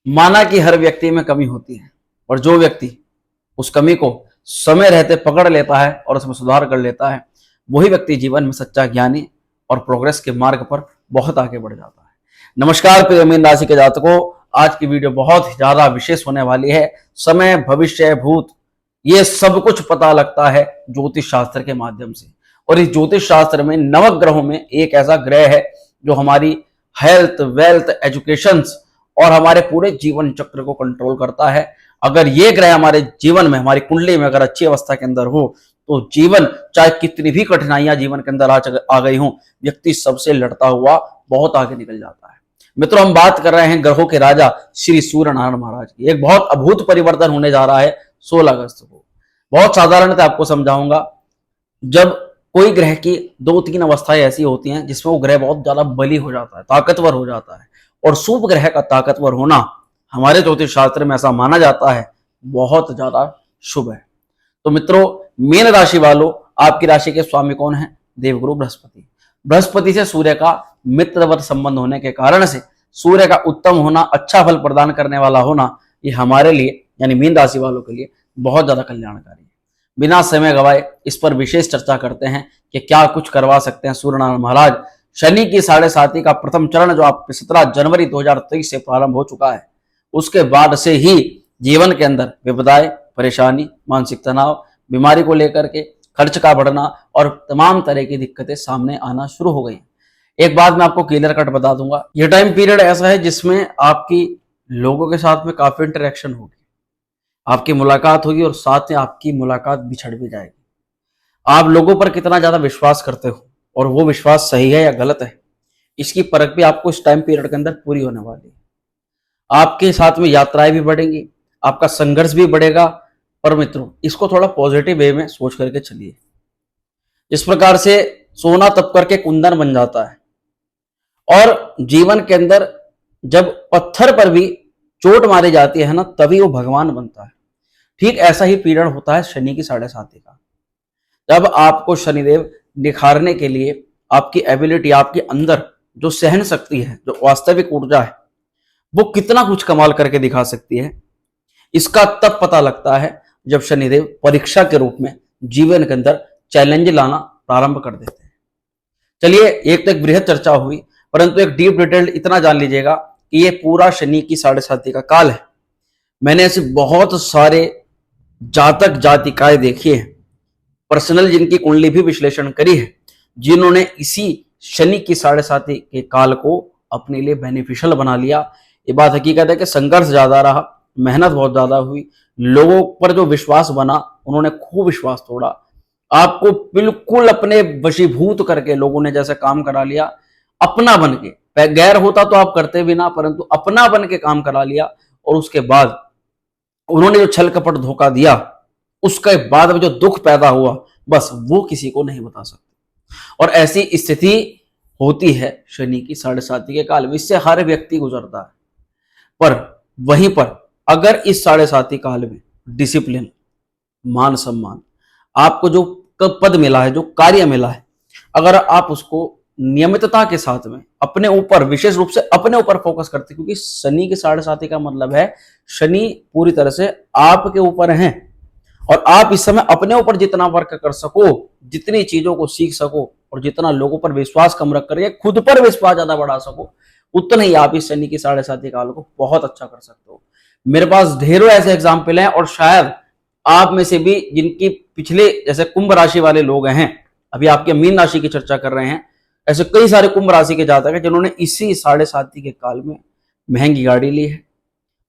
माना कि हर व्यक्ति में कमी होती है और जो व्यक्ति उस कमी को समय रहते पकड़ लेता है और उसमें सुधार कर लेता है, वही व्यक्ति जीवन में सच्चा ज्ञानी और प्रोग्रेस के मार्ग पर बहुत आगे बढ़ जाता है। नमस्कार प्रिय मीन राशि के जातकों, आज की वीडियो बहुत ही ज्यादा विशेष होने वाली है। समय, भविष्य, भूत, ये सब कुछ पता लगता है ज्योतिष शास्त्र के माध्यम से। और इस ज्योतिष शास्त्र में नवग्रहों में एक ऐसा ग्रह है जो हमारी हेल्थ, वेल्थ, एजुकेशन और हमारे पूरे जीवन चक्र को कंट्रोल करता है। अगर ये ग्रह हमारे जीवन में, हमारी कुंडली में अगर अच्छी अवस्था के अंदर हो तो जीवन, चाहे कितनी भी कठिनाइयां जीवन के अंदर आ गई हों, व्यक्ति सबसे लड़ता हुआ बहुत आगे निकल जाता है। मित्रों, हम बात कर रहे हैं ग्रहों के राजा श्री सूर्य नारायण महाराज की। एक बहुत अद्भुत परिवर्तन होने जा रहा है 16 अगस्त को। बहुत साधारणतः आपको समझाऊंगा। जब कोई ग्रह की 2-3 अवस्थाएं ऐसी होती हैं जिसमें वो ग्रह बहुत ज्यादा बली हो जाता है, ताकतवर हो जाता है, और शुभ ग्रह का ताकतवर होना हमारे ज्योतिष शास्त्र में ऐसा माना जाता है बहुत ज्यादा शुभ है। तो मित्रों, मीन राशि वालों, आपकी राशि के स्वामी कौन है? देवगुरु बृहस्पति। बृहस्पति से सूर्य का मित्रवत संबंध होने के कारण से सूर्य का उत्तम होना, अच्छा फल प्रदान करने वाला होना, ये हमारे लिए यानी मीन राशि वालों के लिए बहुत ज्यादा कल्याणकारी है। बिना समय गवाए इस पर विशेष चर्चा करते हैं कि क्या कुछ करवा सकते हैं सूर्य नारायण महाराज। शनि की 7.5 का प्रथम चरण जो आप 17 जनवरी 2023 से प्रारंभ हो चुका है, उसके बाद से ही जीवन के अंदर विपदाएं, परेशानी, मानसिक तनाव, बीमारी को लेकर के खर्च का बढ़ना और तमाम तरह की दिक्कतें सामने आना शुरू हो गई। एक बात मैं आपको क्लियर कट बता दूंगा, यह टाइम पीरियड ऐसा है जिसमें आपकी लोगों के साथ में काफी इंटरेक्शन होगी, आपकी मुलाकात होगी और साथ में आपकी मुलाकात बिछड़ भी जाएगी। आप लोगों पर कितना ज्यादा विश्वास करते हो और वो विश्वास सही है या गलत है, इसकी परख भी आपको इस टाइम पीरियड के अंदर पूरी होने वाली है। आपके साथ में यात्राएं भी बढ़ेंगी, आपका संघर्ष भी बढ़ेगा। पर मित्रों, इसको थोड़ा पॉजिटिव वे में सोच करके चलिए। इस प्रकार से सोना तप करके कुंदन बन जाता है, और जीवन के अंदर जब पत्थर पर भी चोट मारी जाती है ना, तभी वो भगवान बनता है। ठीक ऐसा ही पीरियड होता है शनि की 7.5 का। जब आपको शनिदेव निखारने के लिए आपकी एबिलिटी, आपके अंदर जो सहन शक्ति है, जो वास्तविक ऊर्जा है, वो कितना कुछ कमाल करके दिखा सकती है, इसका तब पता लगता है जब शनिदेव परीक्षा के रूप में जीवन के अंदर चैलेंज लाना प्रारंभ कर देते हैं। चलिए, एक तो एक बृहद चर्चा हुई, परंतु एक डीप डिटेल इतना जान लीजिएगा कि ये पूरा शनि की 7.5 का काल है। मैंने ऐसे बहुत सारे जातक जातिकाएं देखी है, पर्सनल जिनकी कुंडली भी विश्लेषण करी है, जिन्होंने इसी शनि की 7.5 के काल को अपने लिए बेनिफिशियल बना लिया। ये बात हकीकत है कि संघर्ष ज्यादा रहा, मेहनत बहुत ज्यादा हुई, लोगों पर जो विश्वास बना उन्होंने खूब विश्वास तोड़ा, आपको बिल्कुल अपने वशीभूत करके लोगों ने जैसे काम करा लिया, अपना बन के। गैर होता तो आप करते भी ना, परंतु अपना बन के काम करा लिया। और उसके बाद उन्होंने जो छल कपट धोखा दिया, उसके बाद में जो दुख पैदा हुआ, बस वो किसी को नहीं बता सकते। और ऐसी स्थिति होती है शनि की 7.5 के काल में, इससे हर व्यक्ति गुजरता है। पर वहीं पर अगर इस 7.5 काल में डिसिप्लिन, मान सम्मान, आपको जो पद मिला है, जो कार्य मिला है, अगर आप उसको नियमितता के साथ में अपने ऊपर, विशेष रूप से अपने ऊपर फोकस करते, क्योंकि शनि की 7.5 का मतलब है शनि पूरी तरह से आपके ऊपर है, और आप इस समय अपने ऊपर जितना वर्क कर सको, जितनी चीजों को सीख सको और जितना लोगों पर विश्वास कम रख करके खुद पर विश्वास ज्यादा बढ़ा सको, उतना ही आप इस शनि की 7.5 काल को बहुत अच्छा कर सकते हो। मेरे पास ढेरों ऐसे एग्जाम्पल हैं, और शायद आप में से भी जिनकी पिछले, जैसे कुंभ राशि वाले लोग हैं, अभी आपके मीन राशि की चर्चा कर रहे हैं, ऐसे कई सारे कुंभ राशि के जातक हैं जिन्होंने इसी 7.5 के काल में महंगी गाड़ी ली है,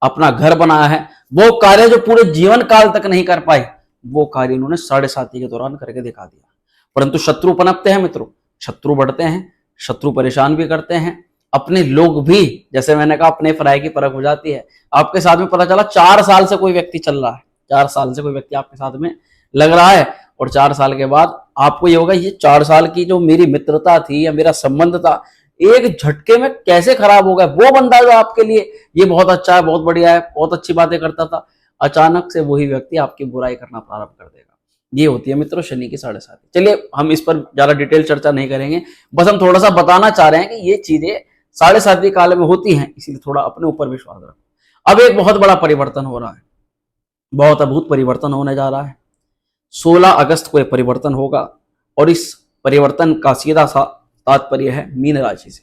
अपना घर बनाया है। वो कार्य जो पूरे जीवन काल तक नहीं कर पाए, वो कार्य उन्होंने 7.5 के दौरान करके दिखा दिया। परंतु शत्रु पनपते हैं मित्रों, शत्रु बढ़ते हैं, शत्रु परेशान भी करते हैं, अपने लोग भी, जैसे मैंने कहा, अपने पराये की परख हो जाती है। आपके साथ में पता चला 4 साल से कोई व्यक्ति चल रहा है, 4 साल से कोई व्यक्ति आपके साथ में लग रहा है, और 4 साल के बाद आपको ये होगा, ये 4 साल की जो मेरी मित्रता थी या मेरा संबंध था, एक झटके में कैसे खराब हो गया। वो बंदा जो आपके लिए ये बहुत अच्छा है, बहुत बढ़िया है, बहुत अच्छी बातें करता था, अचानक से वही व्यक्ति आपकी बुराई करना प्रारंभ कर देगा। ये होती है मित्रों शनि की 7.5। चलिए, हम इस पर ज्यादा डिटेल चर्चा नहीं करेंगे, बस हम थोड़ा सा बताना चाह रहे हैं कि ये चीजें 7.5 काल में होती हैं, इसीलिए थोड़ा अपने ऊपर विश्वास रखो। अब एक बहुत बड़ा परिवर्तन हो रहा है, बहुत अद्भुत परिवर्तन होने जा रहा है। 16 अगस्त को यह परिवर्तन होगा और इस परिवर्तन का सीधा सा तात्पर्य है मीन राशि से।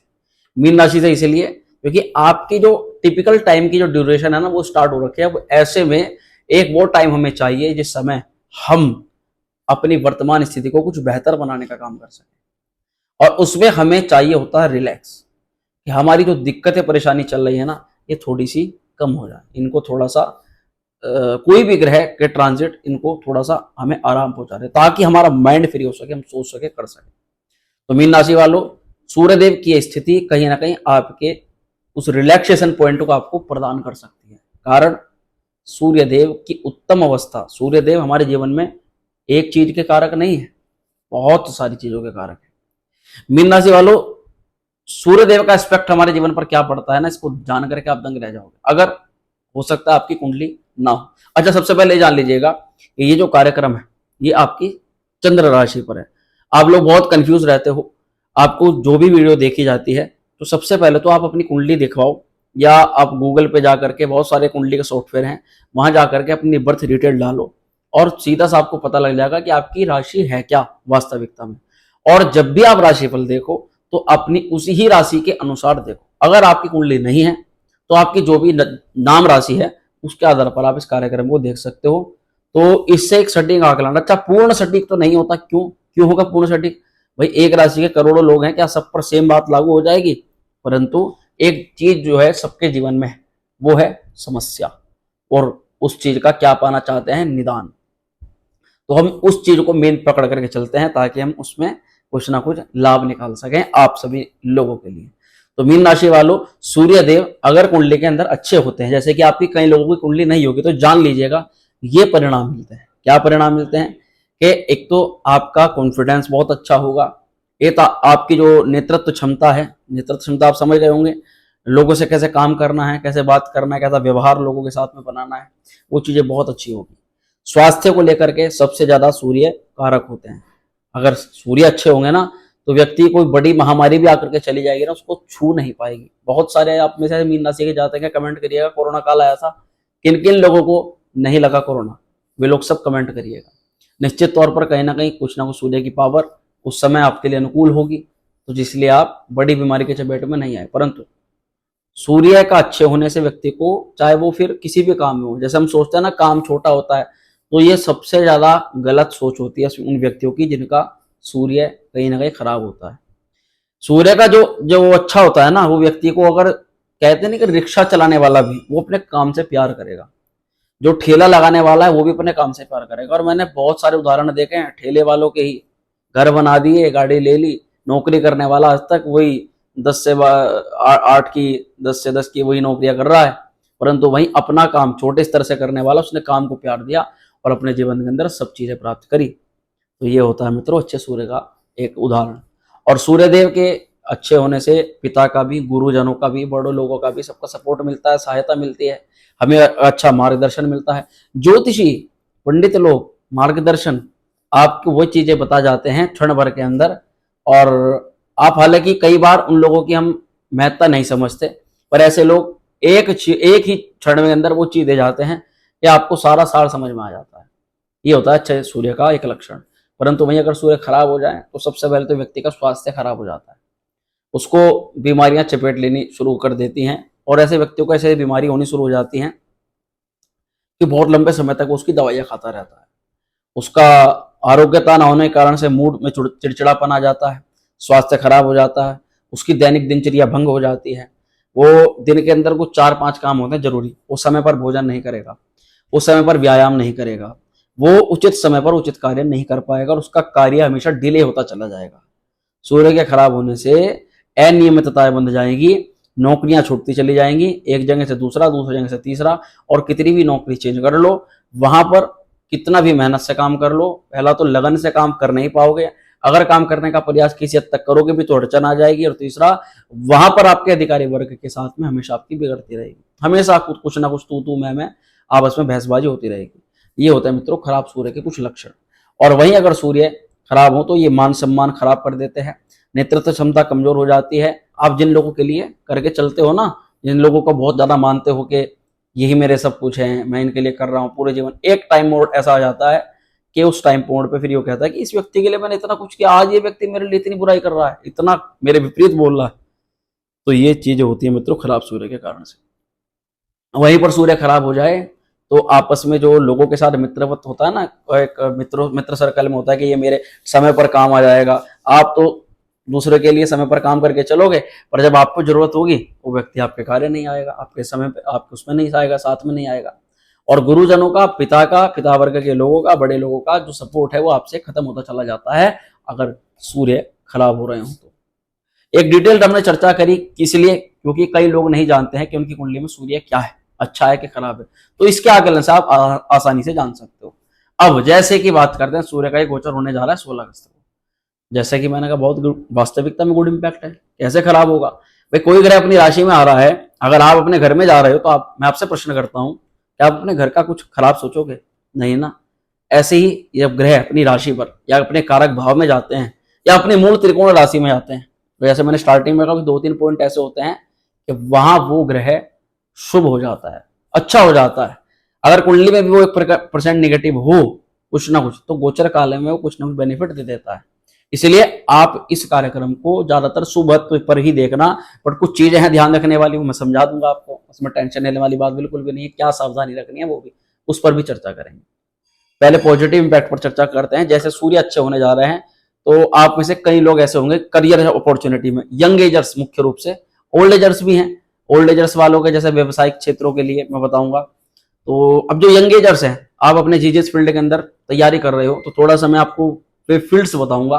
मीन राशि से इसलिए क्योंकि आपकी जो टिपिकल टाइम की जो ड्यूरेशन है ना वो स्टार्ट हो रखी है। अब ऐसे में एक वो टाइम हमें चाहिए जिस समय हम अपनी वर्तमान स्थिति को कुछ बेहतर बनाने का काम कर सकें, और उसमें हमें चाहिए होता है रिलैक्स, कि हमारी जो दिक्कतें परेशानी चल रही है ना ये थोड़ी सी कम हो जाए, इनको थोड़ा सा कोई भी ग्रह के ट्रांजिट इनको थोड़ा सा हमें आराम पहुंचा दे, ताकि हमारा माइंड फ्री हो सके, हम सोच सके, कर सके। तो मीन राशि वालों, सूर्यदेव की स्थिति कहीं ना कहीं आपके उस रिलैक्सेशन पॉइंट को आपको प्रदान कर सकती है। कारण सूर्यदेव की उत्तम अवस्था, सूर्यदेव हमारे जीवन में एक चीज के कारक नहीं है, बहुत सारी चीजों के कारक है। मीन राशि वालों, सूर्यदेव का एस्पेक्ट हमारे जीवन पर क्या पड़ता है ना, इसको जान करके आप दंग रह जाओगे। अगर हो सकता है आपकी कुंडली ना हो। अच्छा, सबसे पहले जान लीजिएगा कि ये जो कार्यक्रम है ये आपकी चंद्र राशि पर है। आप लोग बहुत कंफ्यूज रहते हो, आपको जो भी वीडियो देखी जाती है तो सबसे पहले तो आप अपनी कुंडली दिखवाओ, या आप गूगल पे जा करके, बहुत सारे कुंडली के सॉफ्टवेयर हैं, वहां जा करके अपनी बर्थ डिटेल डालो और सीधा सा आपको पता लग जाएगा कि आपकी राशि है क्या वास्तविकता में। और जब भी आप राशिफल देखो तो अपनी उसी ही राशि के अनुसार देखो। अगर आपकी कुंडली नहीं है तो आपकी जो भी नाम राशि है उसके आधार पर आप इस कार्यक्रम को देख सकते हो। तो इससे एक सटीक आकलन, अच्छा पूर्ण सटीक तो नहीं होता, क्यों होगा पूर्ण सटीक? भाई एक राशि के करोड़ों लोग हैं, क्या सब पर सेम बात लागू हो जाएगी? परंतु एक चीज जो है सबके जीवन में, वो है समस्या, और उस चीज का क्या पाना चाहते हैं, निदान। तो हम उस चीज को मेन पकड़ करके चलते हैं ताकि हम उसमें कुछ ना कुछ लाभ निकाल सकें आप सभी लोगों के लिए। तो मीन राशि वालों, सूर्यदेव अगर कुंडली के अंदर अच्छे होते हैं, जैसे कि आपकी कई लोगों की कुंडली नहीं होगी, तो जान लीजिएगा ये परिणाम मिलते हैं। क्या परिणाम मिलते हैं? कि एक तो आपका कॉन्फिडेंस बहुत अच्छा होगा, एक आपकी जो नेतृत्व क्षमता है, नेतृत्व क्षमता आप समझ गए होंगे, लोगों से कैसे काम करना है, कैसे बात करना है, कैसा व्यवहार लोगों के साथ में बनाना है, वो चीजें बहुत अच्छी होगी। स्वास्थ्य को लेकर के सबसे ज्यादा सूर्य कारक होते हैं। अगर सूर्य अच्छे होंगे ना तो व्यक्ति कोई बड़ी महामारी भी आकर के चली जाएगी ना, उसको छू नहीं पाएगी। बहुत सारे आप में से मीन राशि के जाते हैं, कमेंट करिएगा कोरोना काल आया था, किन किन लोगों को नहीं लगा कोरोना, वे लोग सब कमेंट करिएगा। निश्चित तौर पर कहीं ना कुछ सूर्य की पावर उस समय आपके लिए अनुकूल होगी, तो जिसलिए आप बड़ी बीमारी के चपेट में नहीं आए। परंतु सूर्य का अच्छे होने से व्यक्ति को, चाहे वो फिर किसी भी काम में हो, जैसे हम सोचते हैं ना काम छोटा होता है, तो ये सबसे ज्यादा गलत सोच होती है उन व्यक्तियों की जिनका सूर्य कहीं ना कहीं खराब होता है। सूर्य का जो अच्छा होता है ना, वो व्यक्ति को, अगर कहते नहीं कि रिक्शा चलाने वाला भी वो अपने काम से प्यार करेगा, जो ठेला लगाने वाला है वो भी अपने काम से प्यार करेगा। और मैंने बहुत सारे उदाहरण देखे हैं ठेले वालों के ही, घर बना दिए, गाड़ी ले ली, नौकरी करने वाला आज तक वही 10 से 8 की 10 से 10 की वही नौकरियां कर रहा है, परंतु वही अपना काम छोटे स्तर से करने वाला, उसने काम को प्यार दिया और अपने जीवन के अंदर सब चीजें प्राप्त करी। तो ये होता है मित्रों अच्छे सूर्य का एक उदाहरण। और सूर्यदेव के अच्छे होने से पिता का भी, गुरुजनों का भी, बड़ों लोगों का भी सबका सपोर्ट मिलता है, सहायता मिलती है, हमें अच्छा मार्गदर्शन मिलता है। ज्योतिषी पंडित लोग मार्गदर्शन आपको वो चीजें बता जाते हैं क्षण भर के अंदर, और आप हालांकि कई बार उन लोगों की हम महत्ता नहीं समझते, पर ऐसे लोग एक ही क्षण में अंदर वो चीज दे जाते हैं कि आपको सारा सार समझ में आ जाता है। ये होता है अच्छे सूर्य का एक लक्षण। परंतु वहीं अगर सूर्य खराब हो जाए तो सबसे पहले तो व्यक्ति का स्वास्थ्य खराब हो जाता है, उसको बीमारियां चपेट लेनी शुरू कर देती हैं, और ऐसे व्यक्तियों को ऐसे बीमारी होनी शुरू हो जाती हैं कि बहुत लंबे समय तक उसकी दवाइयां खाता रहता है। उसका आरोग्यता न होने के कारण से मूड में चिड़चिड़ापन आ जाता है, स्वास्थ्य खराब हो जाता है, उसकी दैनिक दिनचर्या भंग हो जाती है। वो दिन के अंदर कुछ 4-5 काम होते हैं जरूरी, उस समय पर भोजन नहीं करेगा, उस समय पर व्यायाम नहीं करेगा, वो उचित समय पर उचित कार्य नहीं कर पाएगा और उसका कार्य हमेशा डिले होता चला जाएगा। सूर्य के खराब होने से अनियमितताएं बन जाएगी, नौकरियां छूटती चली जाएंगी, एक जगह से दूसरा, दूसरी जगह से तीसरा, और कितनी भी नौकरी चेंज कर लो, वहां पर कितना भी मेहनत से काम कर लो, पहला तो लगन से काम कर नहीं पाओगे, अगर काम करने का प्रयास किसी हद तक करोगे भी तो अड़चन आ जाएगी, और तीसरा वहां पर आपके अधिकारी वर्ग के साथ में हमेशा आपकी बिगड़ती रहेगी, हमेशा कुछ ना कुछ तू मैं आपस में बहसबाजी होती रहेगी। ये होता है मित्रों खराब सूर्य के कुछ लक्षण। और वहीं अगर सूर्य खराब हो तो ये मान सम्मान खराब कर देते हैं, नेतृत्व क्षमता कमजोर हो जाती है। आप जिन लोगों के लिए करके चलते हो ना, जिन लोगों को बहुत ज्यादा मानते हो कि यही मेरे सब कुछ है, मैं इनके लिए कर रहा हूँ पूरे जीवन। एक टाइम मोड ऐसा आ जाता है कि उस टाइम मोड पे फिर वो कहता है कि इस व्यक्ति के लिए मैंने इतना कुछ किया, आज ये व्यक्ति मेरे लिए इतनी बुराई कर रहा है, इतना मेरे विपरीत बोल रहा है। तो ये चीजें होती है मित्रों खराब सूर्य के कारण से। वहीं पर सूर्य खराब हो जाए तो आपस में जो लोगों के साथ मित्रवत होता है ना, एक मित्र सर्कल में होता है कि ये मेरे समय पर काम आ जाएगा। आप तो दूसरे के लिए समय पर काम करके चलोगे, पर जब आपको जरूरत होगी वो व्यक्ति आपके कार्य नहीं आएगा, आपके समय पे आपके उसमें नहीं आएगा, साथ में नहीं आएगा। और गुरुजनों का, पिता वर्ग के लोगों का, बड़े लोगों का जो सपोर्ट है वो आपसे खत्म होता चला जाता है अगर सूर्य खराब हो रहे हो तो। एक डिटेल्ड हमने चर्चा करी, इसलिए क्योंकि कई लोग नहीं जानते हैं कि उनकी कुंडली में सूर्य क्या है, अच्छा है कि खराब है। तो इसके आकलन से आप आसानी से जान सकते हो। अब जैसे कि बात करते हैं, सूर्य का एक गोचर होने जा रहा है 16 अगस्त को। जैसे कि मैंने कहा बहुत वास्तविकता में गुड इंपैक्ट है। कैसे खराब होगा भाई? कोई ग्रह अपनी राशि में आ रहा है, अगर आप अपने घर में जा रहे हो तो मैं आपसे प्रश्न करता हूं, क्या आप अपने घर का कुछ खराब सोचोगे? नहीं ना। ऐसे ही जब ग्रह अपनी राशि पर या अपने कारक भाव में जाते हैं या अपनी मूल त्रिकोण राशि में जाते हैं, तो जैसे मैंने स्टार्टिंग में कहा 2-3 पॉइंट ऐसे होते हैं कि वहां वो ग्रह शुभ हो जाता है, अच्छा हो जाता है। अगर कुंडली में भी वो 1% निगेटिव हो कुछ ना कुछ, तो गोचर काल में वो कुछ ना कुछ बेनिफिट दे देता है। इसलिए आप इस कार्यक्रम को ज्यादातर सुबह पर ही देखना, बट कुछ चीजें हैं ध्यान रखने वाली, वो मैं समझा दूंगा आपको, उसमें टेंशन लेने वाली बात बिल्कुल भी नहीं है। क्या सावधानी रखनी है वो भी, उस पर भी चर्चा करेंगे। पहले पॉजिटिव इंपैक्ट पर चर्चा करते हैं। जैसे सूर्य अच्छे होने जा रहे हैं तो आप में से कई लोग ऐसे होंगे करियर अपॉर्चुनिटी में, यंग एजर्स मुख्य रूप से, ओल्ड एजर्स भी हैं। ओल्ड एजर्स वालों के जैसे व्यवसायिक क्षेत्रों के लिए मैं बताऊंगा। तो अब जो यंग एजर्स हैं, आप अपने जीजीएस फील्ड के अंदर तैयारी कर रहे हो, तो थोड़ा सा मैं आपको फील्ड्स बताऊंगा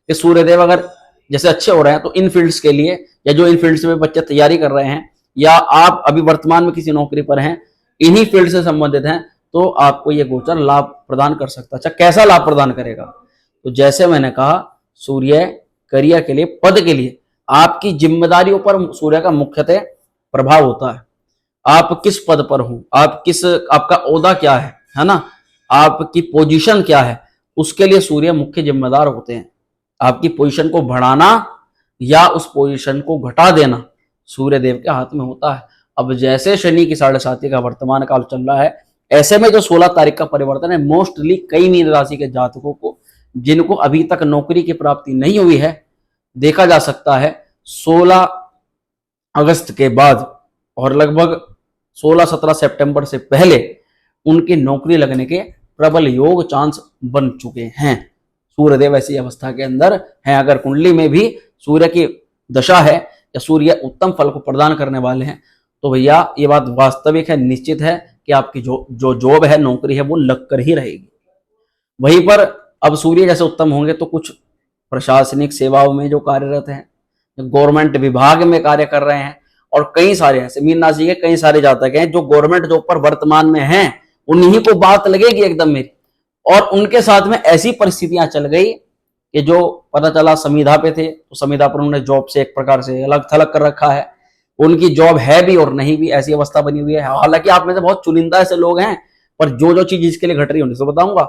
कि सूर्यदेव अगर जैसे अच्छे हो रहे हैं तो इन फील्ड्स के लिए, या जो इन फील्ड्स में बच्चे तैयारी कर रहे हैं, या आप अभी वर्तमान में किसी नौकरी पर हैं, इन्हीं फील्ड से संबंधित हैं, तो आपको ये गोचर लाभ प्रदान कर सकता है। अच्छा, कैसा लाभ प्रदान करेगा? तो जैसे मैंने कहा, सूर्य करियर के लिए, पद के लिए, आपकी जिम्मेदारियों पर सूर्य का मुख्यतः प्रभाव होता है। आप किस पद पर हो, आपका ओहदा क्या है ना, आपकी पोजीशन क्या है, उसके लिए सूर्य मुख्य जिम्मेदार होते हैं। आपकी पोजीशन को बढ़ाना या उस पोजीशन को घटा देना सूर्य देव के हाथ में होता है। अब जैसे शनि की 7.5 का वर्तमान काल चल रहा है, ऐसे में जो 16 तारीख का परिवर्तन है, मोस्टली कई मीन राशि के जातकों को, जिनको अभी तक नौकरी की प्राप्ति नहीं हुई है, देखा जा सकता है 16 अगस्त के बाद और लगभग 16-17 सितंबर से पहले उनकी नौकरी लगने के प्रबल योग चांस बन चुके हैं। सूर्यदेव ऐसी अवस्था के अंदर है। अगर कुंडली में भी सूर्य की दशा है या सूर्य उत्तम फल को प्रदान करने वाले हैं, तो भैया ये बात वास्तविक है, निश्चित है कि आपकी जो जॉब है, नौकरी है, वो लग कर ही रहेगी। वहीं पर अब सूर्य जैसे उत्तम होंगे तो कुछ प्रशासनिक सेवाओं में जो कार्यरत हैं, गवर्नमेंट विभाग में कार्य कर रहे हैं, और कई सारे ऐसे मीन राशि के कई सारे जातक हैं जो गवर्नमेंट जॉब पर वर्तमान में हैं, उन्हीं को बात लगेगी एकदम मेरी, और उनके साथ में ऐसी परिस्थितियां चल गई कि जो पता चला संविदा पे थे तो संविदा पर उन्होंने जॉब से एक प्रकार से अलग थलग कर रखा है, उनकी जॉब है भी और नहीं भी, ऐसी अवस्था बनी हुई है। हालांकि आप में से बहुत चुनिंदा ऐसे लोग हैं, पर जो चीज इसके लिए घट रही है उन्हें तो बताऊंगा।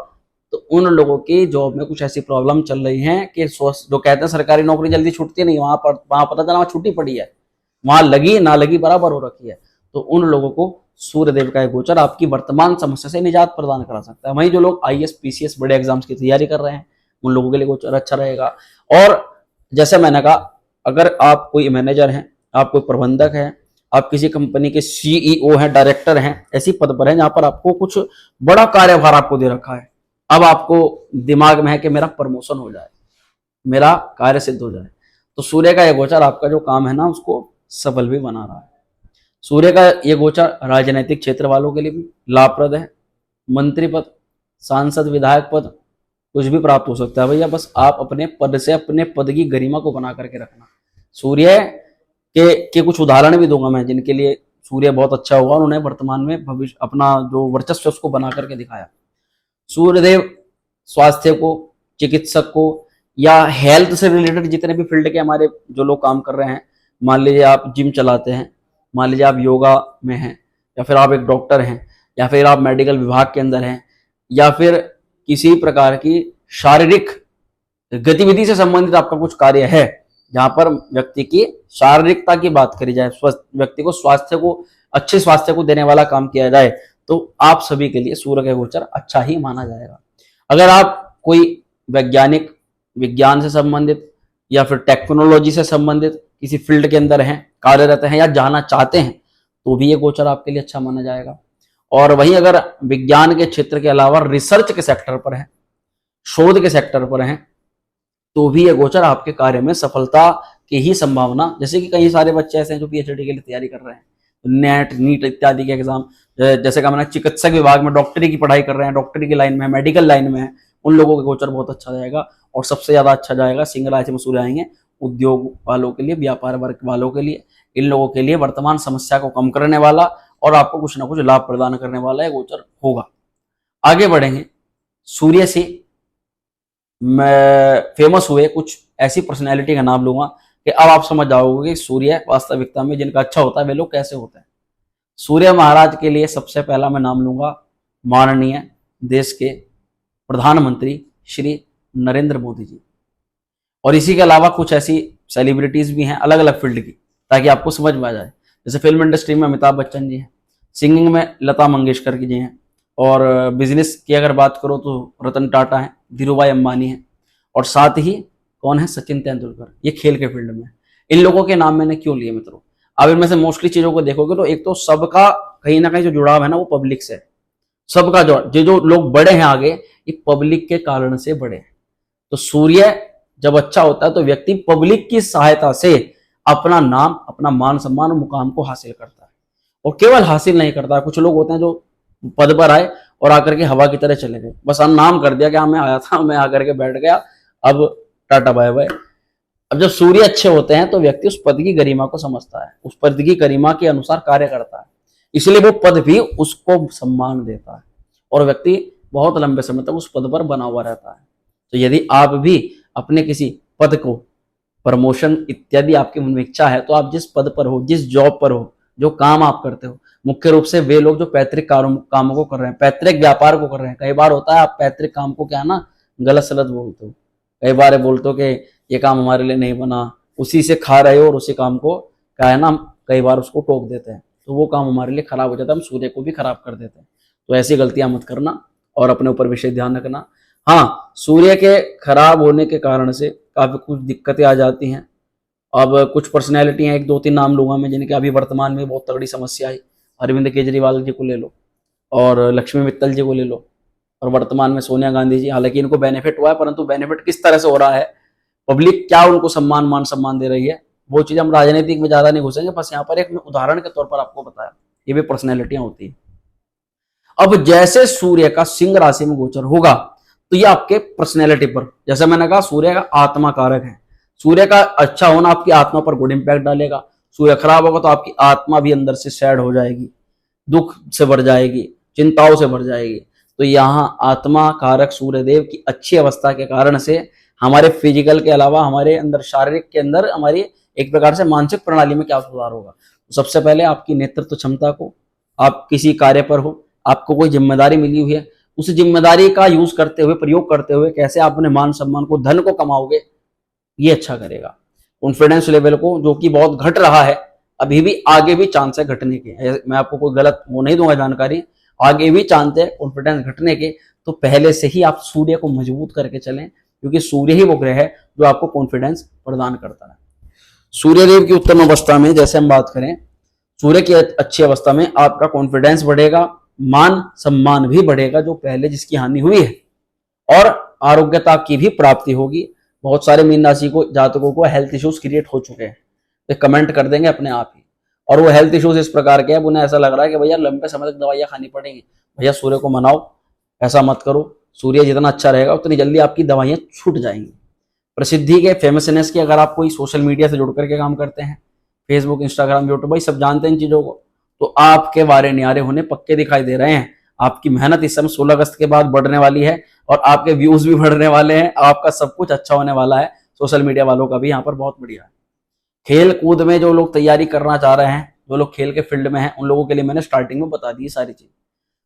तो उन लोगों की जॉब में कुछ ऐसी प्रॉब्लम चल रही है कि जो कहते हैं सरकारी नौकरी जल्दी छूटती नहीं, वहां पता चला वहां छुट्टी पड़ी है, वहां लगी ना लगी बराबर हो रखी है। तो उन लोगों को सूर्यदेव का गोचर आपकी वर्तमान समस्या से निजात प्रदान करा सकता है। वहीं जो लोग आईएएस पीसीएस बड़े एग्जाम्स की तैयारी कर रहे हैं, उन लोगों के लिए गोचर अच्छा रहेगा। और जैसे मैंने कहा, अगर आप कोई मैनेजर हैं, आप कोई प्रबंधक हैं, आप किसी कंपनी के सीईओ हैं, डायरेक्टर हैं, ऐसी पद पर हैं जहां पर आपको कुछ बड़ा कार्यभार आपको दे रखा है, अब आपको दिमाग में है कि मेरा प्रमोशन हो जाए, मेरा कार्य सिद्ध हो जाए, तो सूर्य का यह गोचर आपका जो काम है ना उसको सफल भी बना रहा है। सूर्य का ये गोचर राजनीतिक क्षेत्र वालों के लिए भी लाभप्रद है। मंत्री पद, सांसद, विधायक पद कुछ भी प्राप्त हो सकता है भैया, बस आप अपने पद से अपने पद की गरिमा को बना करके रखना। सूर्य के कुछ उदाहरण भी दूंगा मैं जिनके लिए सूर्य बहुत अच्छा होगा, उन्होंने वर्तमान में भविष्य अपना जो वर्चस्व उसको बना करके दिखाया। सूर्यदेव स्वास्थ्य को, चिकित्सक को, या हेल्थ से रिलेटेड जितने भी फील्ड के हमारे जो लोग काम कर रहे हैं, मान लीजिए आप जिम चलाते हैं, मान लीजिए आप योगा में हैं, या फिर आप एक डॉक्टर हैं, या फिर आप मेडिकल विभाग के अंदर हैं, या फिर किसी प्रकार की शारीरिक गतिविधि से संबंधित आपका कुछ कार्य है, जहां पर व्यक्ति की शारीरिकता की बात करी जाए, व्यक्ति को स्वास्थ्य को अच्छे स्वास्थ्य को देने वाला काम किया जाए तो आप सभी के लिए सूर्य का गोचर अच्छा ही माना जाएगा। अगर आप कोई वैज्ञानिक, विज्ञान से संबंधित या फिर टेक्नोलॉजी से संबंधित किसी फील्ड के अंदर हैं, कार्यरत हैं या जाना चाहते हैं तो भी ये गोचर आपके लिए अच्छा माना जाएगा। और वहीं अगर विज्ञान के क्षेत्र के अलावा रिसर्च के सेक्टर पर है, शोध के सेक्टर पर हैं, तो भी ये गोचर आपके कार्य में सफलता की ही संभावना, जैसे कि कई सारे बच्चे ऐसे हैं जो पीएचडी के लिए तैयारी कर रहे हैं, नेट, नीट इत्यादि के एग्जाम, जैसे कहा मैंने चिकित्सक विभाग में डॉक्टरी की पढ़ाई कर रहे हैं, डॉक्टरी की लाइन में, मेडिकल लाइन में है, उन लोगों का गोचर बहुत अच्छा जाएगा। और सबसे ज्यादा अच्छा जाएगा सिंह राशि में सूर्य आएंगे उद्योग वालों के लिए, व्यापार वर्ग वालों के लिए, इन लोगों के लिए वर्तमान समस्या को कम करने वाला और आपको कुछ ना कुछ लाभ प्रदान करने वाला है गोचर होगा। आगे बढ़ेंगे। सूर्य से मैं फेमस हुए कुछ ऐसी पर्सनैलिटी का नाम लूंगा कि अब आप समझ जाओगे कि सूर्य वास्तविकता में जिनका अच्छा होता है वे लोग कैसे होते हैं। सूर्य महाराज के लिए सबसे पहला मैं नाम लूंगा माननीय देश के प्रधानमंत्री श्री नरेंद्र मोदी जी। और इसी के अलावा कुछ ऐसी सेलिब्रिटीज भी हैं अलग अलग फील्ड की, ताकि आपको समझ में आ जाए। जैसे फिल्म इंडस्ट्री में अमिताभ बच्चन जी हैं, सिंगिंग में लता मंगेशकर जी हैं, और बिजनेस की अगर बात करो तो रतन टाटा हैं, धीरूभाई अंबानी हैं, और साथ ही कौन है, सचिन तेंदुलकर। ये खेल के फील्ड में। इन लोगों के नाम मैंने क्यों लिए मित्रों, अब इनमें से मोस्टली चीजों को देखोगे तो एक तो सबका कहीं ना कहीं जो जुड़ाव है ना वो पब्लिक से, सबका जो लोग बड़े हैं आगे ये पब्लिक के कारण से बड़े हैं। तो सूर्य जब अच्छा होता है तो व्यक्ति पब्लिक की सहायता से अपना नाम, अपना मान सम्मान और मुकाम को हासिल करता है। और केवल हासिल नहीं करता, कुछ लोग होते हैं जो पद पर आए और आकर के हवा की तरह चले गए, बस हम नाम कर दिया कि हाँ मैं आया था, मैं आकर के बैठ गया, अब टाटा बाय बाय। अब जब सूर्य अच्छे होते हैं तो व्यक्ति उस पद की गरिमा को समझता है, उस पद की गरिमा के अनुसार कार्य करता है, इसलिए वो पद भी उसको सम्मान देता है और व्यक्ति बहुत लंबे समय तक उस पद पर बना हुआ रहता है। तो यदि आप भी अपने किसी पद को, प्रमोशन इत्यादि आपके मन में इच्छा है, तो आप जिस पद पर हो, जिस जॉब पर हो, जो काम आप करते हो, मुख्य रूप से वे लोग जो पैतृक कामों को कर रहे हैं, पैतृक व्यापार को कर रहे हैं। कई बार होता है आप पैतृक काम को क्या है ना गलत सलत बोलते हो, कई बार बोलते हो कि ये काम हमारे लिए नहीं बना, उसी से खा रहे हो और उसी काम को क्या है ना कई बार उसको टोक देते हैं, तो वो काम हमारे लिए खराब हो जाता है, हम सूर्य को भी खराब कर देते हैं। तो ऐसी गलतियां मत करना और अपने ऊपर विशेष ध्यान रखना। हाँ, सूर्य के खराब होने के कारण से काफी कुछ दिक्कतें आ जाती हैं। अब कुछ पर्सनैलिटी हैं, एक दो तीन नाम लूंगा मैं, जिनके अभी वर्तमान में बहुत तगड़ी समस्या है। अरविंद केजरीवाल जी को ले लो और लक्ष्मी मित्तल जी को ले लो, और वर्तमान में सोनिया गांधी जी। हालांकि इनको बेनिफिट हुआ है, परंतु बेनिफिट किस तरह से हो रहा है, पब्लिक क्या उनको मान सम्मान दे रही है, वो चीज हम राजनीतिक में ज्यादा नहीं घुसेंगे, बस यहाँ पर एक उदाहरण के तौर पर आपको बताया। ये भी पर्सनैलिटियां होती है। अब जैसे सूर्य का सिंह राशि में गोचर होगा तो ये आपके पर्सनैलिटी पर, जैसे मैंने कहा सूर्य का आत्मा कारक है, सूर्य का अच्छा होना आपकी आत्मा पर गुड इंपैक्ट डालेगा। सूर्य खराब होगा तो आपकी आत्मा भी अंदर से सैड हो जाएगी, दुख से भर जाएगी, चिंताओं से भर जाएगी। तो यहाँ आत्मा कारक सूर्यदेव की अच्छी अवस्था के कारण से हमारे फिजिकल के अलावा हमारे अंदर, शारीरिक के अंदर, हमारी एक प्रकार से मानसिक प्रणाली में क्या सुधार होगा। तो सबसे पहले आपकी नेतृत्व क्षमता को, आप किसी कार्य पर हो, आपको कोई जिम्मेदारी मिली हुई है, उस जिम्मेदारी का यूज करते हुए, प्रयोग करते हुए कैसे आप अपने मान सम्मान को, धन को कमाओगे, ये अच्छा करेगा। कॉन्फिडेंस लेवल को, जो कि बहुत घट रहा है, अभी भी आगे भी चांस है घटने के, मैं आपको कोई गलत वो नहीं दूंगा जानकारी, आगे भी चांस है कॉन्फिडेंस घटने के। तो पहले से ही आप सूर्य को मजबूत करके चलें, क्योंकि सूर्य ही वो ग्रह है जो आपको कॉन्फिडेंस प्रदान करता है। सूर्यदेव की उत्तम अवस्था में जैसे हम बात करें, सूर्य की अच्छी अवस्था में आपका कॉन्फिडेंस बढ़ेगा, मान सम्मान भी बढ़ेगा जो पहले जिसकी हानि हुई है, और आरोग्यता की भी प्राप्ति होगी। बहुत सारे मीन राशि को जातकों को हेल्थ इश्यूज क्रिएट हो चुके हैं, तो कमेंट कर देंगे अपने आप ही। और वो हेल्थ इश्यूज इस प्रकार के हैं, उन्हें ऐसा लग रहा है कि भैया लंबे समय तक दवाइयां खानी पड़ेंगी। भैया सूर्य को मनाओ, ऐसा मत करो। सूर्य जितना अच्छा रहेगा उतनी जल्दी आपकी दवाइयां छूट जाएंगी। प्रसिद्धि के, फेमसनेस की, अगर आप कोई सोशल मीडिया से जुड़ करके काम करते हैं, फेसबुक, इंस्टाग्राम, यूट्यूब, भाई सब जानते हैं इन चीजों को, तो आपके वारे न्यारे होने पक्के दिखाई दे रहे हैं। आपकी मेहनत इस समय 16 अगस्त के बाद बढ़ने वाली है और आपके व्यूज भी बढ़ने वाले हैं, आपका सब कुछ अच्छा होने वाला है। सोशल मीडिया वालों का भी यहाँ पर बहुत बढ़िया है। खेल कूद में जो लोग तैयारी करना चाह रहे हैं, जो लोग खेल के फील्ड में हैं, उन लोगों के लिए मैंने स्टार्टिंग में बता दी सारी चीज।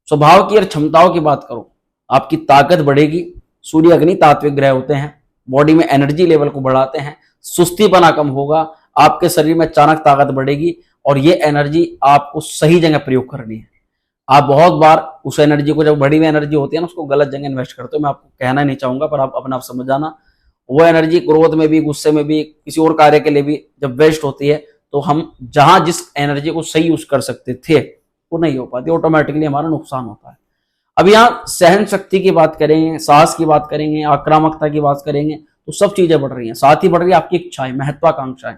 स्वभाव की और क्षमताओं की बात करो, आपकी ताकत बढ़ेगी। सूर्य अग्नि तात्विक ग्रह होते हैं, बॉडी में एनर्जी लेवल को बढ़ाते हैं, सुस्तीपना कम होगा, आपके शरीर में अचानक ताकत बढ़ेगी और ये एनर्जी आपको सही जगह प्रयोग करनी है। आप बहुत बार उस एनर्जी को, जब बढ़ी हुई एनर्जी होती है ना, उसको गलत जगह इन्वेस्ट करते हो। मैं आपको कहना नहीं चाहूंगा, पर आप अपने आप समझ जाना। वो एनर्जी क्रोध में भी, गुस्से में भी, किसी और कार्य के लिए भी जब वेस्ट होती है, तो हम जहां जिस एनर्जी को सही यूज कर सकते थे वो नहीं हो पाती, ऑटोमेटिकली हमारा नुकसान होता है। अब यहाँ सहन शक्ति की बात करेंगे, साहस की बात करेंगे, आक्रामकता की बात करेंगे, तो सब चीजें बढ़ रही हैं। साथ ही बढ़ रही है आपकी इच्छाएं, महत्वाकांक्षाएं।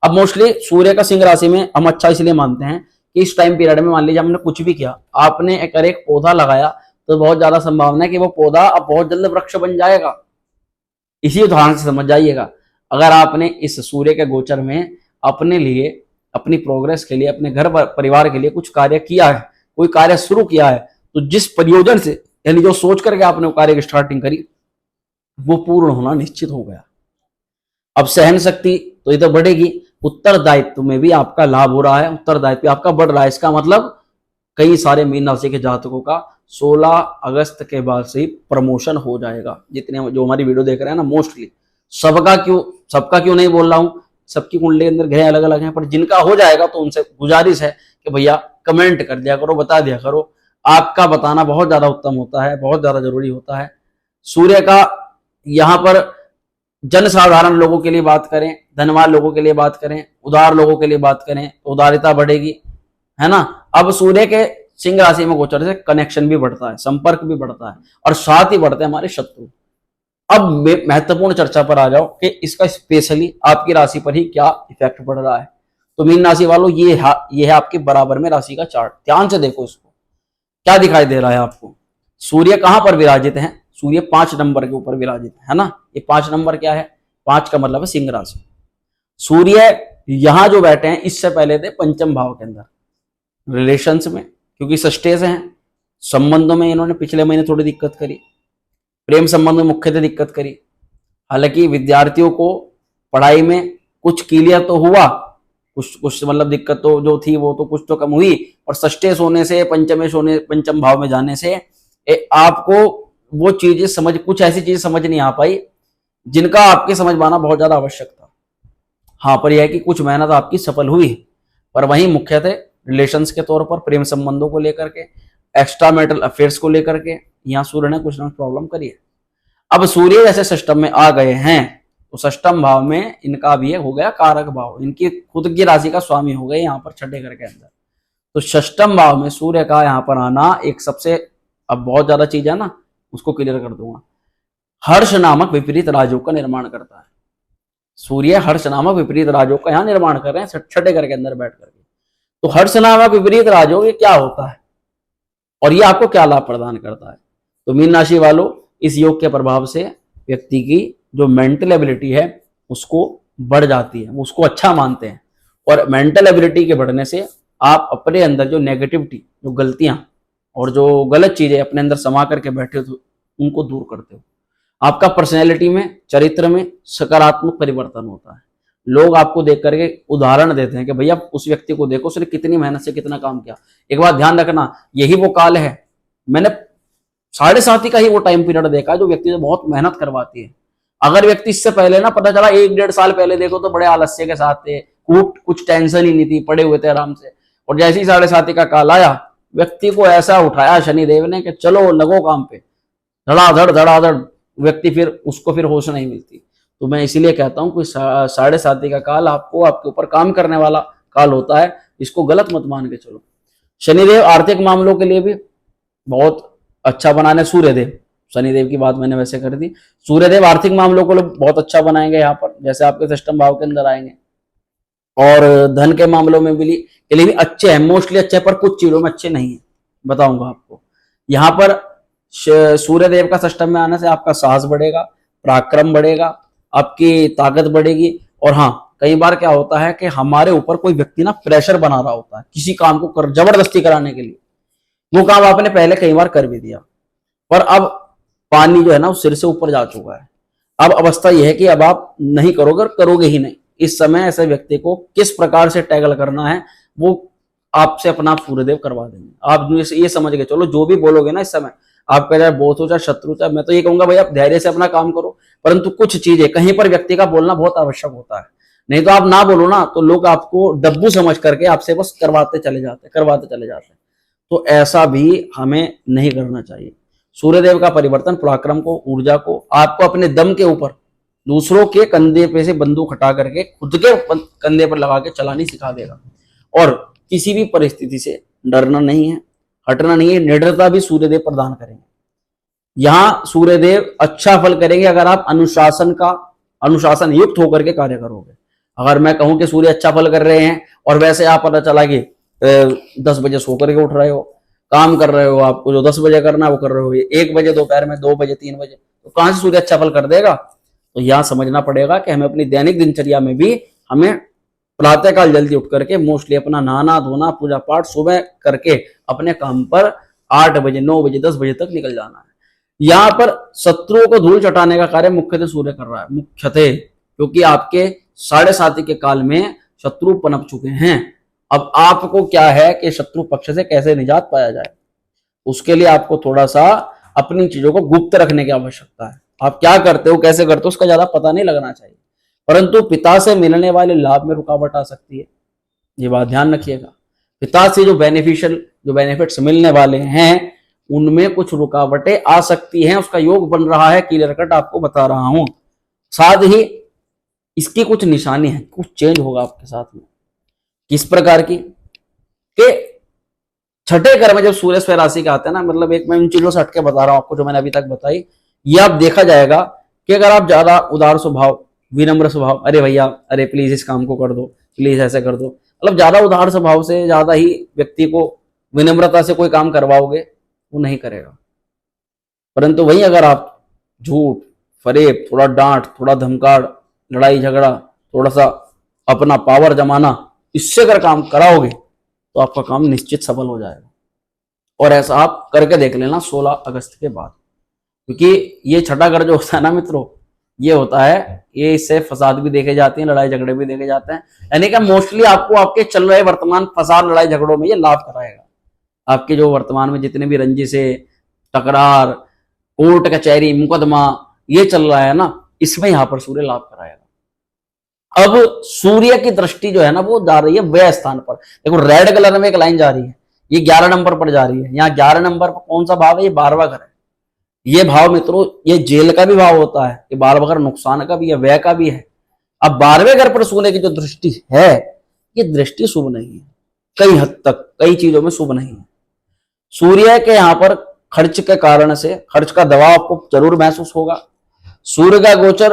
अब मोस्टली सूर्य का सिंह राशि में हम अच्छा इसलिए मानते हैं कि इस टाइम पीरियड में, मान लीजिए हमने कुछ भी किया, आपने एक पौधा लगाया, तो बहुत ज्यादा संभावना है कि वो पौधा अब बहुत जल्द वृक्ष बन जाएगा। इसी उदाहरण से समझ जाइएगा, अगर आपने इस सूर्य के गोचर में अपने लिए, अपनी प्रोग्रेस के लिए, अपने घर परिवार के लिए कुछ कार्य किया है, कोई कार्य शुरू किया है, तो जिस प्रयोजन से, यानी जो सोच करके आपने वो कार्य की स्टार्टिंग करी, वो पूर्ण होना निश्चित हो गया। अब सहन शक्ति तो ये तो बढ़ेगी, उत्तरदायित्व में भी आपका लाभ हो रहा है, उत्तरदायित्व आपका बढ़ रहा है। इसका मतलब कई सारे मीन राशि के जातकों का 16 अगस्त के बाद से ही प्रमोशन हो जाएगा। जितने जो हमारी वीडियो देख रहे हैं ना, मोस्टली सबका क्यों नहीं बोल रहा हूं, सबकी कुंडली के अंदर ग्रह अलग अलग हैं, पर जिनका हो जाएगा तो उनसे गुजारिश है कि भैया कमेंट कर दिया करो, बता दिया करो। आपका बताना बहुत ज्यादा उत्तम होता है, बहुत ज्यादा जरूरी होता है। सूर्य का यहाँ पर जन साधारण लोगों के लिए बात करें, धनवान लोगों के लिए बात करें, उदार लोगों के लिए बात करें, तो उदारिता बढ़ेगी, है ना। अब सूर्य के सिंह राशि में गोचर से कनेक्शन भी बढ़ता है, संपर्क भी बढ़ता है, और साथ ही बढ़ते हैं हमारे शत्रु। अब महत्वपूर्ण चर्चा पर आ जाओ कि इसका स्पेशली आपकी राशि पर ही क्या इफेक्ट पड़ रहा है। तो मीन राशि वालों, ये है आपके बराबर में राशि का चार्ट। ध्यान से देखो इसको, क्या दिखाई दे रहा है आपको। सूर्य कहां पर विराजित है? सूर्य 5 नंबर के ऊपर विराजित है ना। ये 5 नंबर क्या है? 5 का मतलब है सिंह राशि। सूर्य यहां जो बैठे हैं, इससे पहले थे पंचम भाव के अंदर, रिलेशंस में, क्योंकि सस्टेज हैं। संबंधों में इन्होंने पिछले महीने थोड़ी दिक्कत करी, प्रेम संबंध में मुख्यतः दिक्कत करी। हालांकि विद्यार्थियों को पढ़ाई में कुछ क्लियर तो हुआ, कुछ मतलब दिक्कत तो जो थी वो तो कुछ तो कम हुई, और सष्टेश होने से, पंचम भाव में जाने से आपको वो चीजें समझ, कुछ ऐसी चीजें समझ नहीं आ पाई जिनका आपके समझ पाना बहुत ज्यादा आवश्यक था। हाँ, पर यह है कि कुछ मेहनत आपकी सफल हुई, पर वहीं मुख्यतः रिलेशंस के तौर पर, प्रेम संबंधों को लेकर के, एक्स्ट्रा मैरिटल अफेयर्स को लेकर के यहाँ सूर्य ने कुछ ना प्रॉब्लम करी है। अब सूर्य जैसे सिस्टम में आ गए हैं, तो षष्टम भाव में इनका भी हो गया कारक भाव, इनकी खुद की राशि का स्वामी हो गए यहाँ पर छठे घर के अंदर। तो षष्टम भाव में सूर्य का यहाँ पर आना एक सबसे, अब बहुत ज्यादा चीज है ना, उसको क्लियर कर दूंगा। हर्ष नामक विपरीत राजयोग का निर्माण करता है। सूर्य हर्ष नामक विपरीत राजयोग का यहाँ निर्माण कर रहे हैं छठे घर के अंदर बैठ करके। तो हर्ष नामक विपरीत राजयोग ये क्या होता है और ये आपको क्या लाभ प्रदान करता है? तो मीन राशि वालों, इस योग के प्रभाव से व्यक्ति की जो मेंटल एबिलिटी है उसको बढ़ जाती है, उसको अच्छा मानते हैं, और मेंटल एबिलिटी के बढ़ने से आप अपने अंदर जो नेगेटिविटी, जो गलतियां और जो गलत चीजें अपने अंदर समा करके बैठे हो, उनको दूर करते हो। आपका पर्सनैलिटी में, चरित्र में सकारात्मक परिवर्तन होता है। लोग आपको देख करके उदाहरण देते हैं कि भैया उस व्यक्ति को देखो, उसने कितनी मेहनत से कितना काम किया। एक बात ध्यान रखना, यही वो काल है, मैंने 7.5 का ही वो टाइम पीरियड देखा है जो व्यक्ति से बहुत मेहनत करवाती है। अगर व्यक्ति इससे पहले ना, पता चला 1-1.5 साल पहले देखो तो बड़े आलस्य के साथ थे, कुछ टेंशन ही नहीं थी, पड़े हुए थे आराम से, और जैसे ही 7.5 का काल आया, व्यक्ति को ऐसा उठाया शनिदेव ने कि चलो लगो काम पे, धड़ाधड़ व्यक्ति, फिर उसको फिर होश नहीं मिलती। तो मैं इसीलिए कहता हूं कि 7.5 का काल आपको, आपके ऊपर काम करने वाला काल होता है, इसको गलत मत मान के चलो। शनिदेव आर्थिक मामलों के लिए भी बहुत अच्छा बनाने, सूर्यदेव, शनिदेव की बात मैंने वैसे कर दी, सूर्यदेव आर्थिक मामलों को बहुत अच्छा बनाएंगे यहाँ पर, जैसे आपके सिस्टम भाव के अंदर आएंगे, और धन के मामलों में भी के लिए भी अच्छे हैं, मोस्टली अच्छे, पर कुछ चीजों में अच्छे नहीं है, बताऊंगा आपको। यहाँ पर सूर्यदेव का सिस्टम में आने से आपका साहस बढ़ेगा, पराक्रम बढ़ेगा, आपकी ताकत बढ़ेगी। और हाँ, कई बार क्या होता है कि हमारे ऊपर कोई व्यक्ति ना प्रेशर बना रहा होता है किसी काम को जबरदस्ती कराने के लिए, वो काम आपने पहले कई बार कर भी दिया, पर अब पानी जो है ना, वो सिर से ऊपर जा चुका है। अब अवस्था यह है कि अब आप नहीं करोगे ही नहीं। इस समय ऐसे व्यक्ति को किस प्रकार से टैकल करना है, वो आपसे अपना सूर्यदेव करवा देंगे। आप ये समझ के चलो, जो भी बोलोगे ना इस समय, आपका चाहे बोस हो चाहे शत्रु, चाहे, मैं तो ये कहूंगा भाई आप धैर्य से अपना काम करो, परंतु कुछ चीजें कहीं पर व्यक्ति का बोलना बहुत आवश्यक होता है। नहीं तो आप ना बोलो ना तो लोग आपको डब्बू समझ करके आपसे बस करवाते चले जाते। तो ऐसा भी हमें नहीं करना चाहिए। सूर्यदेव का परिवर्तन पराक्रम को, ऊर्जा को, आपको अपने दम के ऊपर दूसरों के कंधे पे से बंदूक हटा करके खुद के कंधे पर लगा के चलानी सिखा देगा। और किसी भी परिस्थिति से डरना नहीं है, हटना नहीं है, निडरता भी सूर्यदेव प्रदान करेंगे। यहां सूर्यदेव अच्छा फल करेंगे अगर आप अनुशासन युक्त होकर के कार्य करोगे। अगर मैं कहूं कि सूर्य अच्छा फल कर रहे हैं और वैसे आप पता चला कि 10 बजे सो करके उठ रहे हो, काम कर रहे हो, आपको जो 10 बजे करना है वो कर रहे हो, 1 बजे दोपहर में, 2 बजे, 3 बजे, तो कहां से सूर्य अच्छा फल कर देगा। तो यहां समझना पड़ेगा कि हमें अपनी दैनिक दिनचर्या में भी हमें प्रातःकाल जल्दी उठ करके मोस्टली अपना नहाना धोना पूजा पाठ सुबह करके अपने काम पर 8 बजे 9 बजे 10 बजे तक निकल जाना है। यहां पर शत्रुओं को धूल चटाने का कार्य मुख्यतः सूर्य कर रहा है, मुख्यतः, क्योंकि आपके 7.5 के काल में शत्रु पनप चुके हैं। अब आपको क्या है कि शत्रु पक्ष से कैसे निजात पाया जाए, उसके लिए आपको थोड़ा सा अपनी चीजों को गुप्त रखने की आवश्यकता है। आप क्या करते हो कैसे करते हो उसका ज्यादा पता नहीं लगना चाहिए, परंतु पिता से मिलने वाले लाभ में रुकावट आ सकती है, ये बात ध्यान रखिएगा। पिता से जो बेनिफिट्स मिलने वाले हैं उनमें कुछ रुकावटें आ सकती हैं, उसका योग बन रहा है, क्लियर कट आपको बता रहा हूं। साथ ही इसकी कुछ निशानी है, कुछ चेंज होगा आपके साथ में। किस प्रकार की कि छठे घर में जब सूर्य स्व राशि का आता है ना, मतलब एक मैं इन चीजों से हटके बता रहा हूं आपको जो मैंने अभी तक बताई, ये आप देखा जाएगा कि अगर आप ज्यादा उदार स्वभाव, विनम्र स्वभाव, अरे भैया अरे प्लीज इस काम को कर दो, प्लीज ऐसे कर दो, मतलब ज्यादा उदार स्वभाव से ज्यादा ही व्यक्ति को विनम्रता से कोई काम करवाओगे वो नहीं करेगा। परंतु वहीं अगर आप झूठ फरेब, थोड़ा डांट, थोड़ा धमकाड़, लड़ाई झगड़ा, थोड़ा सा अपना पावर जमाना, इससे अगर काम कराओगे तो आपका काम निश्चित सफल हो जाएगा। और ऐसा आप करके देख लेना 16 अगस्त के बाद, क्योंकि ये छठा घर जो होता है ना मित्रों, ये होता है, ये इससे फसाद भी देखे जाते हैं, लड़ाई झगड़े भी देखे जाते हैं। यानी कि मोस्टली आपको आपके चल रहे वर्तमान फसाद लड़ाई झगड़ों में ये लाभ कराएगा। आपके जो वर्तमान में जितने भी रंजिशें, तकरार, कोर्ट कचहरी, मुकदमा ये चल रहा है ना, इसमें यहां पर सूर्य लाभ कराएगा। अब सूर्य की दृष्टि जो है ना वो जा रही है व्यय स्थान पर। देखो रेड कलर में एक लाइन जा रही है, ये 11 नंबर पर जा रही है। यहाँ 11 नंबर पर कौन सा भाव है, ये 12वां घर है। ये भाव मित्रों ये जेल का भी भाव होता है, ये 12वां घर नुकसान का भी है, व्यय का भी है। अब 12वें घर पर सूर्य की जो दृष्टि है, ये दृष्टि शुभ नहीं है, कई हद तक कई चीजों में शुभ नहीं है। सूर्य के यहाँ पर खर्च के कारण से खर्च का दबाव आपको जरूर महसूस होगा। सूर्य का गोचर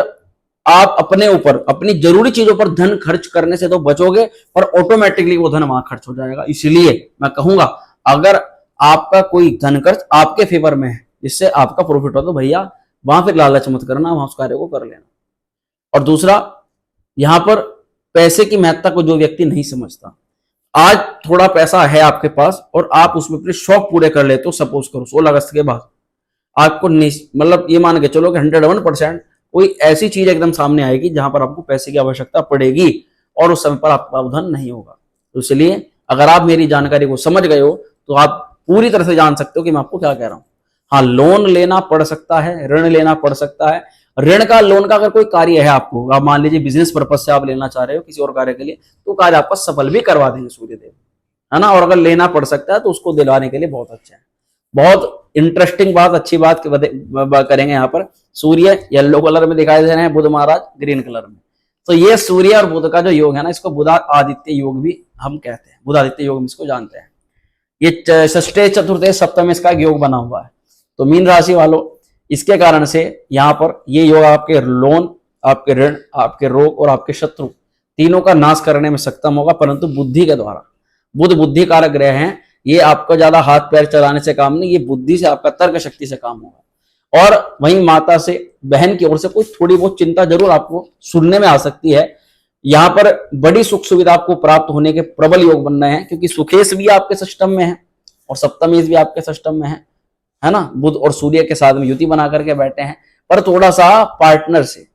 आप अपने ऊपर अपनी जरूरी चीजों पर धन खर्च करने से तो बचोगे, पर ऑटोमेटिकली वो धन वहां खर्च हो जाएगा। इसलिए मैं कहूंगा अगर आपका कोई धन खर्च आपके फेवर में है जिससे आपका प्रॉफिट हो तो भैया वहां फिर लालच मत करना, वहां उस कार्य को कर लेना। और दूसरा, यहां पर पैसे की महत्ता को जो व्यक्ति नहीं समझता, आज थोड़ा पैसा है आपके पास और आप उसमें अपने शौक पूरे कर लेते हो, सपोज करो 16 अगस्त के बाद आपको मतलब ये मान के चलो कि 101% कोई ऐसी चीज एकदम सामने आएगी जहां पर आपको पैसे की आवश्यकता पड़ेगी और उस समय पर आपका धन नहीं होगा। तो इसलिए अगर आप मेरी जानकारी को समझ गए हो तो आप पूरी तरह से जान सकते हो कि मैं आपको क्या कह रहा हूं। हाँ, लोन लेना पड़ सकता है, ऋण लेना पड़ सकता है। ऋण का, लोन का अगर कोई कार्य है आपको, आप मान लीजिए बिजनेस पर्पज से आप लेना चाह रहे हो किसी और कार्य के लिए, तो कार्य आपका सफल भी करवा देंगे सूर्यदेव, है ना। और अगर लेना पड़ सकता है तो उसको दिलवाने के लिए बहुत अच्छा है। बहुत इंटरेस्टिंग बात, अच्छी बात करेंगे यहाँ पर। सूर्य येलो कलर में दिखाई दे रहे हैं, बुध महाराज ग्रीन कलर में। तो ये सूर्य और बुध का जो योग है ना, इसको बुध आदित्य योग भी हम कहते हैं, बुध आदित्य योग इसको जानते हैं। ये षष्ठे चतुर्थे सप्तम इसका योग बना हुआ है। तो मीन राशि वालों, इसके कारण से यहाँ पर ये योग आपके लोन, आपके ऋण, आपके रोग और आपके शत्रु तीनों का नाश करने में सक्षम होगा, परंतु बुद्धि के द्वारा। बुध बुद्धि कारक ग्रह हैं, ये आपको ज्यादा हाथ पैर चलाने से काम नहीं, ये बुद्धि से, आपका तर्क शक्ति से काम होगा। और वहीं माता से, बहन की ओर से कुछ थोड़ी बहुत चिंता जरूर आपको सुनने में आ सकती है। यहाँ पर बड़ी सुख सुविधा आपको प्राप्त होने के प्रबल योग बन रहे हैं, क्योंकि सुखेश भी आपके सिस्टम में है और सप्तमेश भी आपके सिस्टम में है ना। बुध और सूर्य के साथ में युति बना करके बैठे हैं, पर थोड़ा सा पार्टनर से,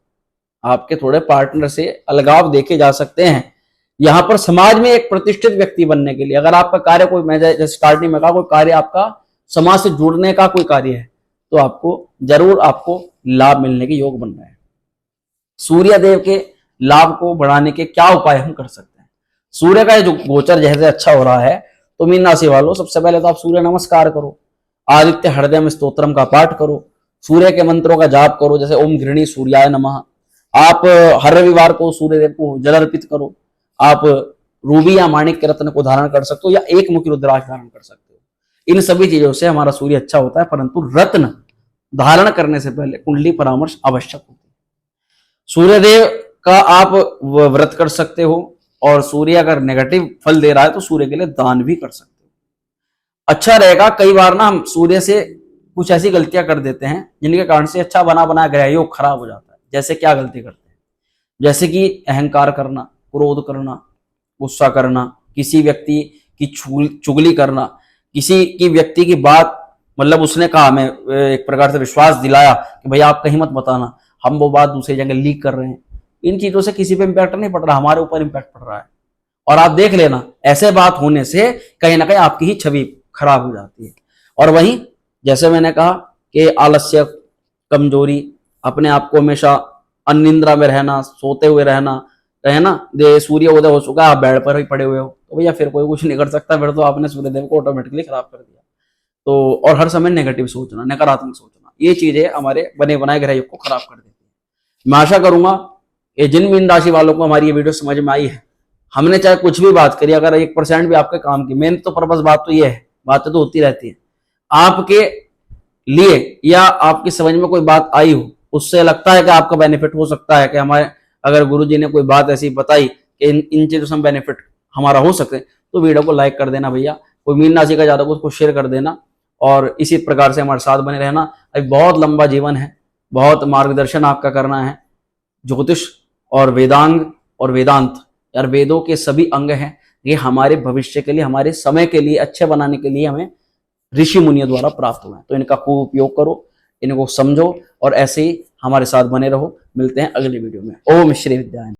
आपके थोड़े पार्टनर से अलगाव देखे जा सकते हैं। यहां पर समाज में एक प्रतिष्ठित व्यक्ति बनने के लिए, अगर आपका कार्य कोई, मैं जैसे स्टार्टिंग में कहा, कोई कार्य आपका समाज से जुड़ने का कोई कार्य है, तो आपको जरूर आपको लाभ मिलने के योग बन रहे हैं। सूर्य देव के लाभ को बढ़ाने के क्या उपाय हम कर सकते हैं। सूर्य का जो गोचर जैसे अच्छा हो रहा है, तो मीन राशि वालों सबसे पहले तो आप सूर्य नमस्कार करो, आदित्य हृदय स्तोत्रम का पाठ करो, सूर्य के मंत्रों का जाप करो, जैसे ओम घृणी सूर्याय नमः। आप हर रविवार को सूर्यदेव को जल अर्पित करो। आप रूबी या माणिक के रत्न को धारण कर सकते हो, या एक मुखी रुद्राक्ष धारण कर सकते हो। इन सभी चीजों से हमारा सूर्य अच्छा होता है, परंतु रत्न धारण करने से पहले कुंडली परामर्श आवश्यक होती है। सूर्यदेव का आप व्रत कर सकते हो, और सूर्य अगर नेगेटिव फल दे रहा है तो सूर्य के लिए दान भी कर सकते हो। अच्छा रहेगा। कई बार ना हम सूर्य से कुछ ऐसी गलतियां कर देते हैं जिनके कारण से अच्छा बना बनाया ग्रह योग खराब हो जाता है। जैसे क्या गलती करते हैं, जैसे कि अहंकार करना, क्रोध करना, गुस्सा करना, किसी व्यक्ति की चुगली करना, किसी की व्यक्ति की बात, मतलब उसने कहा, हमें एक प्रकार से विश्वास दिलाया कि भैया आप कहीं मत बताना, हम वो बात दूसरी जगह लीक कर रहे हैं। इन चीजों से किसी पे इम्पैक्ट नहीं पड़ रहा, हमारे ऊपर इम्पैक्ट पड़ रहा है। और आप देख लेना, ऐसे बात होने से कहीं ना कहीं आपकी ही छवि खराब हो जाती है। और वहीं जैसे मैंने कहा कि आलस्य, कमजोरी, अपने आप को हमेशा अनिद्रा में रहना, सोते हुए रहना, है ना, दे सूर्य उदय हो चुका है, आप बेड पर ही पड़े हुए हो, तो भैया फिर कोई कुछ नहीं कर सकता, फिर तो आपने सूर्यदेव को ऑटोमेटिकली खराब कर दिया। तो और हर समय नेगेटिव सोचना, नकारात्मक सोचना, ये चीजें हमारे बने बनाए ग्रह योग को खराब कर देती है। मैं आशा करूंगा कि जिन मीन राशि वालों को हमारी ये वीडियो समझ में आई है, हमने चाहे कुछ भी बात करी, अगर 1% भी आपके काम की, मेन तो पर्पस बात तो ये है, बातें तो होती रहती है, आपके लिए या आपकी समझ में कोई बात आई हो, उससे लगता है कि आपका बेनिफिट हो सकता है, कि हमारे अगर गुरुजी ने कोई बात ऐसी बताई कि इन चीजों से बेनिफिट हमारा हो सके, तो वीडियो को लाइक कर देना भैया। कोई मीन राशि का ज्यादा को उसको शेयर कर देना, और इसी प्रकार से हमारे साथ बने रहना। अभी बहुत लंबा जीवन है, बहुत मार्गदर्शन आपका करना है। ज्योतिष और वेदांग और वेदांत, यार वेदों के सभी अंग हैं, ये हमारे भविष्य के लिए, हमारे समय के लिए अच्छे बनाने के लिए हमें ऋषि मुनियों द्वारा प्राप्त हुए हैं। तो इनका खूब उपयोग करो, इनको समझो, और ऐसे ही हमारे साथ बने रहो। मिलते हैं अगली वीडियो में। ओम श्री विद्याय।